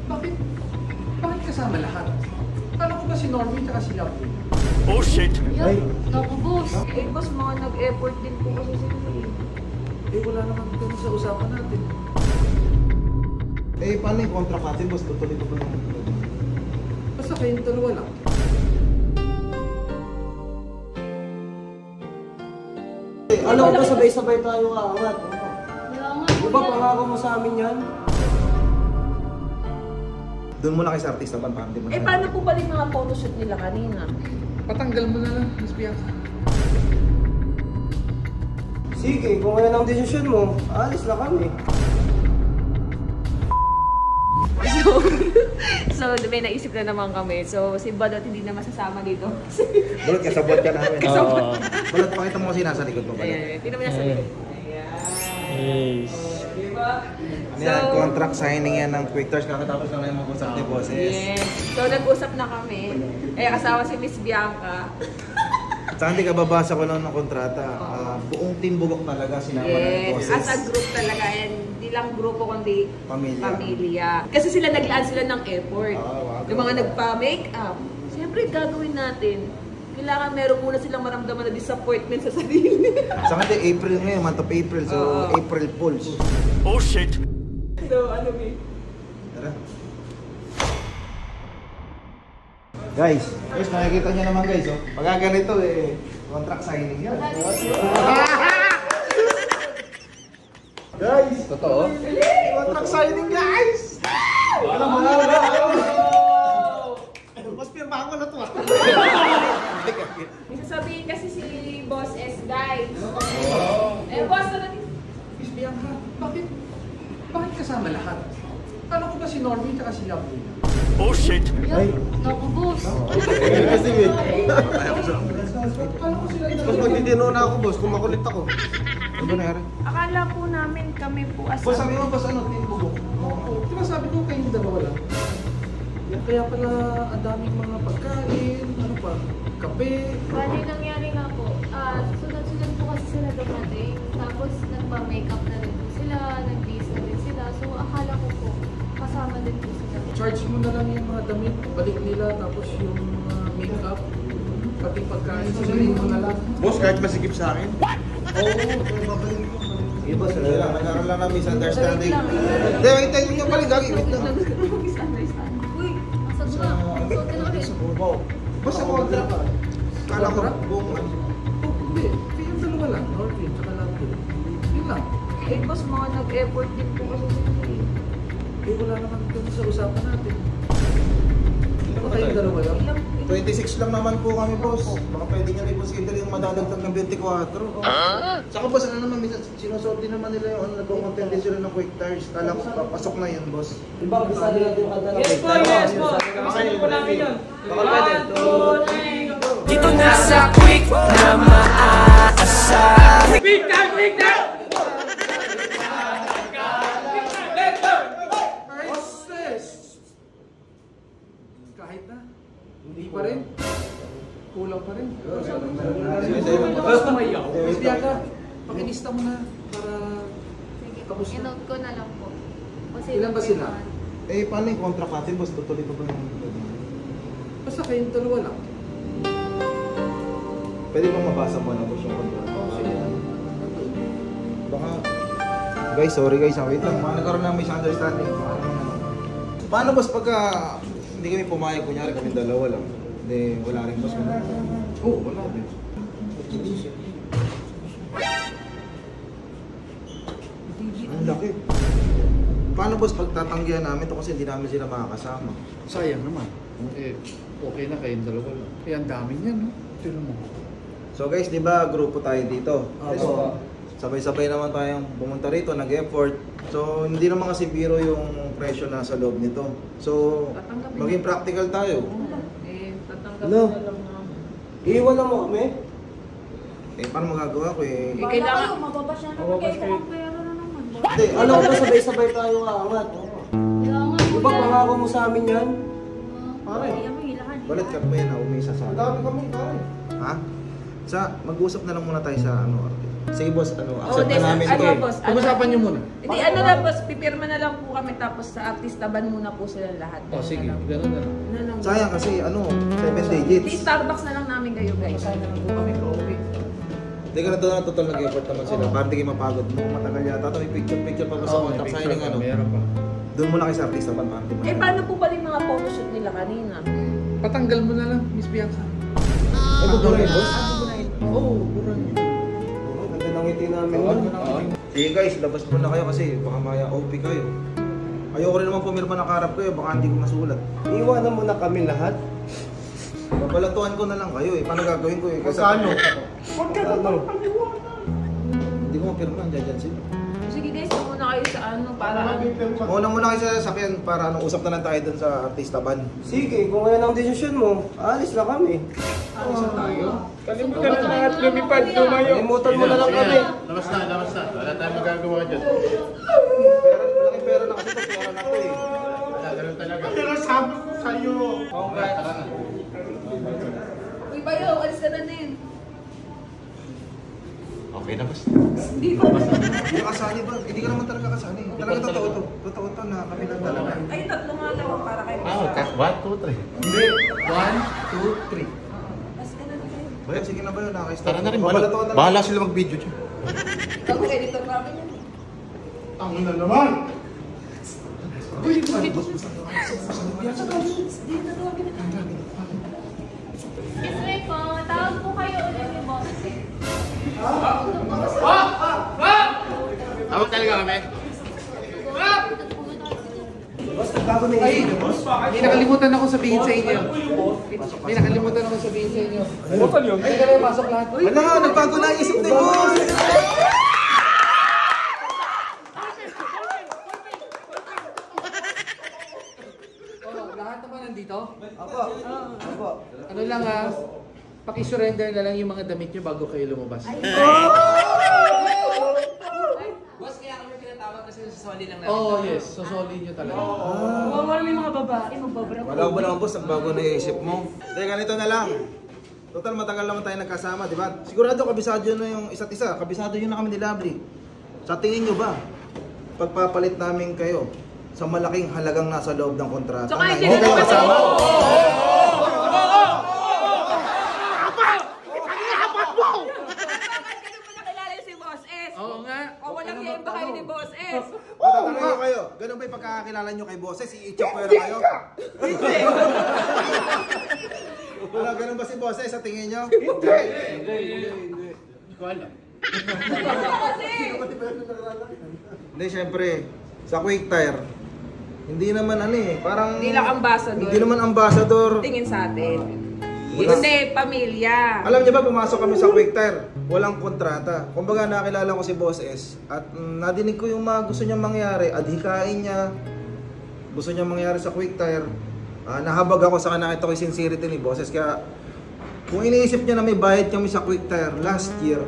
Bakit? Bakit kasama lahat? Kala ko ba si Normie at si Love? Oh shit! Ay, naku boss. Eh boss, mga nag-effort din po kasi sila eh. Eh wala naman ganun sa usapan natin. Eh, paano yung contract natin, boss? Tutuloy ko ba yung... Basta kayong dalawa lang. Ano ba sabay-sabay tayo kaangat? Kaya nga. Di ba pangako mo sa amin yan? Doon muna kay sa artista ba? Parang di mo Eh paano po ba yung mga photoshoot nila kanina? Patanggal mo na lang, Miss Bianca. Sige, kung yan ang desisyon mo, alis na kami. So, may naisip na naman kami. So, si Balot hindi na masasama dito. Balot, kasabot ka namin. Kasabot. Balot, pakita mo kasi nasa likod mo. Balot. Ayan, tingnan mo na sa likod. Yes. Ano yan, contract signing yan ng Quick-Touch. Kakatapos lang na yung mag-usap ni bosses. Yes. So, nag-usap na kami. Eh, kasama si Miss Bianca. Saan di ka babasa ko lang ng kontrata? Buong team bugok talaga sinama ng bosses. As a group talaga. And hindi lang grupo kundi Pamilya. pamilya. Kasi sila naglaan sila ng effort. Wow. Yung mga nagpa-makeup. Siyempre, gagawin natin. Kailangan meron muna silang maramdaman na disappointment sa sarili. Saan di April ngayon, month of April. So, April Fools. Oh shit! So, ano ba? Tara. Guys, nakikita nyo naman guys, oh. Pagka ganito contract signing yan. Guys! Totoo? Contract signing guys! Alam mo nga ba? Mas pirma ko na to ah. May sasabihin kasi si Boss S, guys. Eh, Boss, ano Miss Bianca, bakit kasama lahat? Kala ko ba si Normie at si Love? Oh shit! Ay, naku boss. Kasi wait. Kala ko sila Mas magtitino na ako boss, kung makulit ako. Ano ba nangyari? Akala po namin kami po as Boss, sabi mo boss ano, team bugok? Oo. Diba sabi ko kayong dalawa lang? Yan kaya pala ang daming mga pagkain, ano pa, kape. Bali, nangyari nga po, sunod-sunod po kasi sila dumating. Tapos nagpa-makeup na rin po sila, nag-base na rin sila. So akala ko po, kasama din po sila. Charge mo na lang yung mga damit, balik nila, tapos yung makeup, pati pagkain, sasabihin mo na lang. Boss, kahit masikip sa akin? Oo, babalik ko. Sige boss, nagkaroon lang ng misunderstanding. Hindi, wait, tayo nyo pala, gagi, wait lang. Uy, nasa duga. So, tinawin. Boss, ako kontra ka. Kala ko buong ano. Oh, hindi. Kayong dalawa lang, Norvin, tsaka Lando. Yun lang. Eh, boss, mga nag-effort din po kasi sila eh. Eh, wala naman ganun sa usapan natin. Diba kayong dalawa lang? 26 lang naman po kami, boss. Baka pwede nyo i-consider yung madadagdag ng 24. Saka boss, ano naman, minsan sinusuot din naman nila yung ano, nag-content din sila ng quick tires. Kala ko papasok na yun, boss. Di ba, bisa nila yung kanta ng Yes po, yes po. Kamusta po namin yun? 1, 2, 3, go! Dito na sa quick na maaasar. Quick time, quick time! Kahit na. Hindi pa rin. Kulang pa rin. Basta mayaw. Miss Bianca, pakilista mo na para Sige po, tapos na. inote ko na lang po. Kasi Ilan ba sila? Eh, paano yung contract natin, boss? Tutuloy ko ba yung... Basta kayong dalawa lang. Pwede bang mabasa mo na, boss, yung contract? Oh, sige. Baka... Guys, sorry guys, wait lang. Nagkaroon ng misunderstanding. Paano boss pagka hindi kami pumayag, kunyari kami dalawa lang? Hindi, wala rin boss. Oo, wala din. Ang laki. Paano boss pagtatanggihan namin to kasi hindi namin sila makakasama? Sayang naman. Eh, okay na kayong dalawa lang. Eh, ang dami niyan, no? Tira mo. So guys, di ba grupo tayo dito? Opo. Sabay-sabay naman tayong pumunta rito, nag-effort. So hindi naman kasi biro yung presyo na sa loob nito. So maging practical tayo. Eh, tatanggap Ano? na lang na. Iiwan na mo kami? Eh paano magagawa ko eh? Eh, kailangan... Mababas na naman kayo kung pera na naman. Hindi, Ano ba sabay-sabay tayo kaangat? Kaya nga Di ba pangako mo sa amin yan? Pare. Kaya may ilahan. Balit ka pa yan, umisa sa Ang dami kami, pare. Ha? Mag-usap na lang muna tayo sa ano, arte. Sige boss, accept des- na namin ano, ito. boss? Pag-usapan niyo muna. Hindi, ano lang, boss, pipirma na lang po kami tapos sa artista ban muna po sila lahat. Oh, sige, ganun na lang. Sayang kasi 7 Di digits. Starbucks na lang namin kayo, guys. Sana lang po kami ka-okay. Hindi ka na doon total nag-effort naman sila. Para hindi kayo mapagod mo. Matagal yata. Ito may picture pa ba sa contact signing ano. Meron pa. Doon muna kayo sa artista ban. Eh, paano po ba yung mga photoshoot nila kanina? Patanggal mo na lang, Miss Bianca. Ay, buburay boss. Oo, buburay. Ganda ng ngiti namin. Sige guys, labas muna kayo kasi baka maya OP kayo. Ayoko rin naman pumirma ng karap kayo, baka hindi ko masulat. Iwanan mo na kami lahat. Babalatuan ko na lang kayo eh. Paano gagawin ko eh? Kasi Ano? Ano? hindi ko mapirma, dyan sila. Sige guys, muna kayo sa ano, para Muna kayo sa sasakyan para usap na lang tayo dun sa artista ban. Sige, kung yan ang desisyon mo, alis na kami. Alisan tayo. Kalimutan na lahat, lumipad, tumayo. Kalimutan mo na lang kami. Labas na. Wala tayong magagawa dyan. Malaking pera na kasi ito, pera na to eh. Wala, ganun talaga. Pero sabi ko sa'yo. Okay, tara na. Uy, bayo, alis ka na din. Okay na, boss. Hindi ko. Hindi ka kasali ba? Hindi ka naman talaga kasali. Talaga totoo to. Totoo to na kami lang talaga. Ay, tatlo nga lang para kayo. 1, 2, 3. Hindi. 1, 2, 3. Bayo, sige na bayo, nakaka-start. Tara na rin, Babalatuan na lang. bahala sila mag-video dyan. Ikaw, editor namin yan. Ang na naman. Miss Ray po, tawag po kayo ulit ni boss. Tawag talaga kami. Boss, nagbago na Ay, isip, boss. may nakalimutan ako sabihin sa inyo. May nakalimutan ako sabihin sa inyo. Ay, ka na pasok lahat. Wala nga, nagbago na isip ni boss! Oh, lahat naman nandito. Apo. Apo. Ano lang paki-surrender na lang yung mga damit nyo bago kayo lumabas. Boss, kaya kami pinatawag kasi sasoli lang Oh, yes. Sosoli nyo talaga. Wala may mga babae, magbabra ko. Wala ko ba naman boss, nagbago na isip mo? Teka, ganito na lang. Total matagal naman tayo nagkasama, di ba? Sigurado kabisado na yung isa't isa. Kabisado yun na kami ni Lovely. Sa tingin nyo ba, pagpapalit namin kayo sa malaking halagang nasa loob ng kontrata, Tsaka na hindi hindi na kayo naman kasama? Oo nga. O walang game ba kayo ni Boss S? Matatanong ko kayo, ganun ba yung pagkakakilala nyo kay boses? I-check ko na kayo? Wala, ganun ba si boses sa tingin nyo? Hindi ko alam. Hindi, syempre, sa Quick Tire, hindi naman parang... Hindi lang ambassador. Hindi naman ambassador. Tingin sa atin. Wala. Hindi, pamilya. Alam niyo ba, pumasok kami sa Quick Tire, walang kontrata. Kumbaga, nakilala ko si Boss S at nadinig ko yung mga gusto niyang mangyari, adhikain niya, gusto niyang mangyari sa Quick Tire. Nahabag ako sa nakita ko yung sincerity ni Boss S. Kaya, kung iniisip niya na may bayad kami sa Quick Tire last year,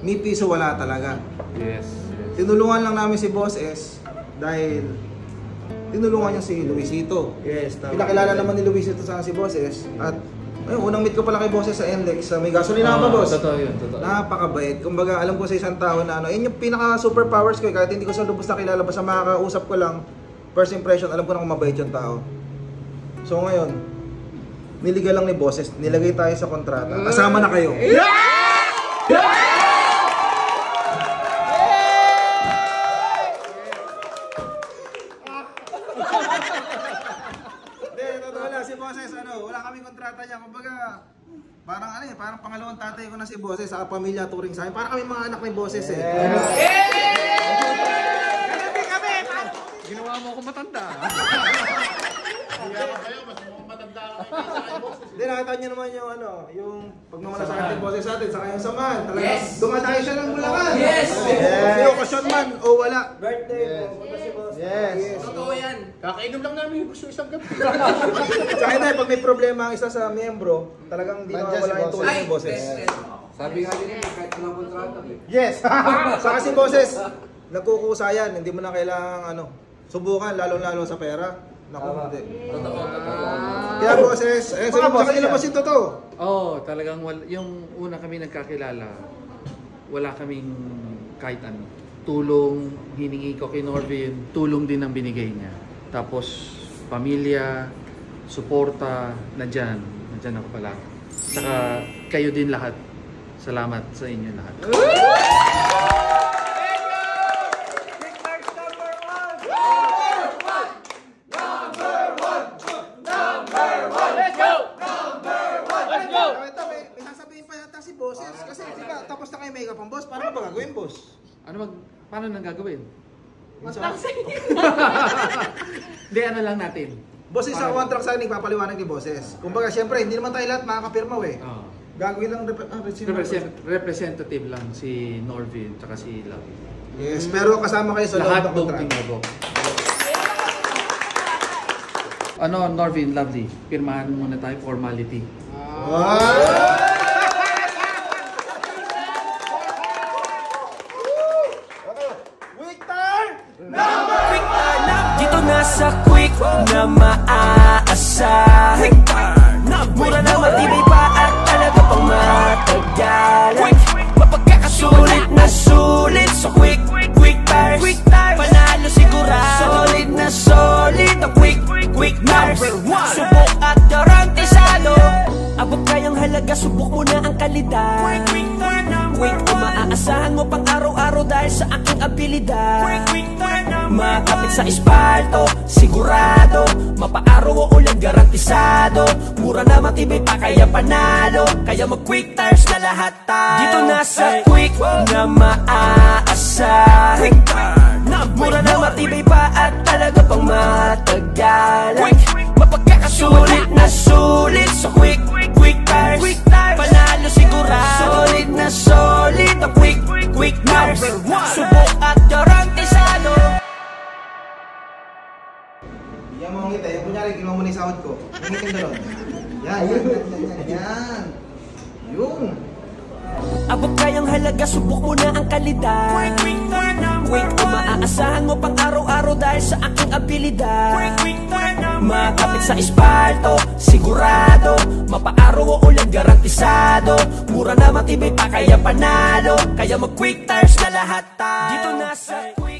may piso wala talaga. Yes. Tinulungan lang namin si Boss S dahil tinulungan niya si Luisito. Yes, tama. Pinakilala naman ni Luisito sa si Boss S at ayun, unang meet ko pala kay Boss S sa NLEX sa may gasolina pa, boss. Totoo yun, totoo. Napakabait. Kumbaga, alam ko sa isang tao na yun yung pinaka superpowers ko kahit hindi ko sa lubos nakilala, basta makakausap ko lang, first impression, alam ko na kung mabait yung tao. So ngayon, niliga lang ni Boss S, nilagay tayo sa kontrata. Kasama na kayo. Si Boses, wala kaming kontrata niya. Kumbaga, parang parang pangalawang tatay ko na si Boses sa pamilya turing sa akin. Parang kami mga anak ni Boses eh. Ginawa mo ako matanda. Kaya kayo, mas mukhang matanda ka kayo sa akin, boss. Hindi, nakita niyo naman yung yung pagmamalasakit ni Boses sa atin, saka yung samahan. Talagang dumadayo siya ng Bulacan. Yes! May okasyon man o wala. Birthday po. Punta si boss. Yes. Totoo yan. Kakainom lang namin yung gusto isang gabi. Saka na, pag may problema ang isa sa miyembro, talagang hindi Nandiyan nawawala si yung tulong ni Boses. Sabi nga nila, kahit walang kontrata. Yes! Saka si Boses, nagkukusa yan, hindi mo na kailangang subukan, lalo-lalo sa pera. Naku, hindi. Totoo. Kaya boses, sa kanila ba sinto to? Oo, talagang yung una kami nagkakilala, wala kaming kahit ano. Tulong hiningi ko kay Norvin, tulong din ang binigay niya. Tapos pamilya, suporta, nandyan ako pala. Saka kayo din lahat. Salamat sa inyo lahat. May sasabihin pa yata si boses kasi di ba tapos na kayo makeup ang boss, paano ba gagawin boss? Paano nang gagawin? Matang sa inyo. Hindi, ano lang natin. Boss, isang contract signing papaliwanag ni boses. Kumbaga, syempre, hindi naman tayo lahat makakapirmaw eh. Gagawin lang Representative lang si Norvin at si Lovey. Yes, pero kasama kayo sa loob Lahat ng buong contract. team Ano, Norvin, Lovely, pirmahan muna tayo, formality. Dito na sa quick na maaasahan. Mura na matibay pa at talaga pang matagalan. Mapagkakasulit na sulit sa quick tires. Panalo sigurado. Solid na solid ang quick tires. Subok at garantisado. Abot kayang halaga, subok mo na ang kalidad. Quick o maaasahan mo pang araw-araw dahil sa aking abilidad. Makapit sa espalto, sigurado. Mapaaraw o ulan, garantisado. Mura na matibay pa kaya panalo. Kaya mag-quick tires na lahat tayo. Dito na sa quick na maaasahan. Mura na matibay pa at talaga pang matagalan. Mapagkakasulit na sulit sa quick tires. Panalo sigurado. Solid na solid ang quick tires. Subok at garantisado. Yan mo ngiti. Yung kunyari, ginawa mo na yung sahod ko. Yung ngiting galon. Yan. Yung. Abot kayang halaga, subok mo na ang kalidad. Quick o maaasahan mo pang araw-araw dahil sa aking abilidad. Makapit sa espalto, sigurado. Mapaaraw o ulan, garantisado. Mura na matibay pa kaya panalo. Kaya mag-quick tires na lahat tayo. Dito na sa quick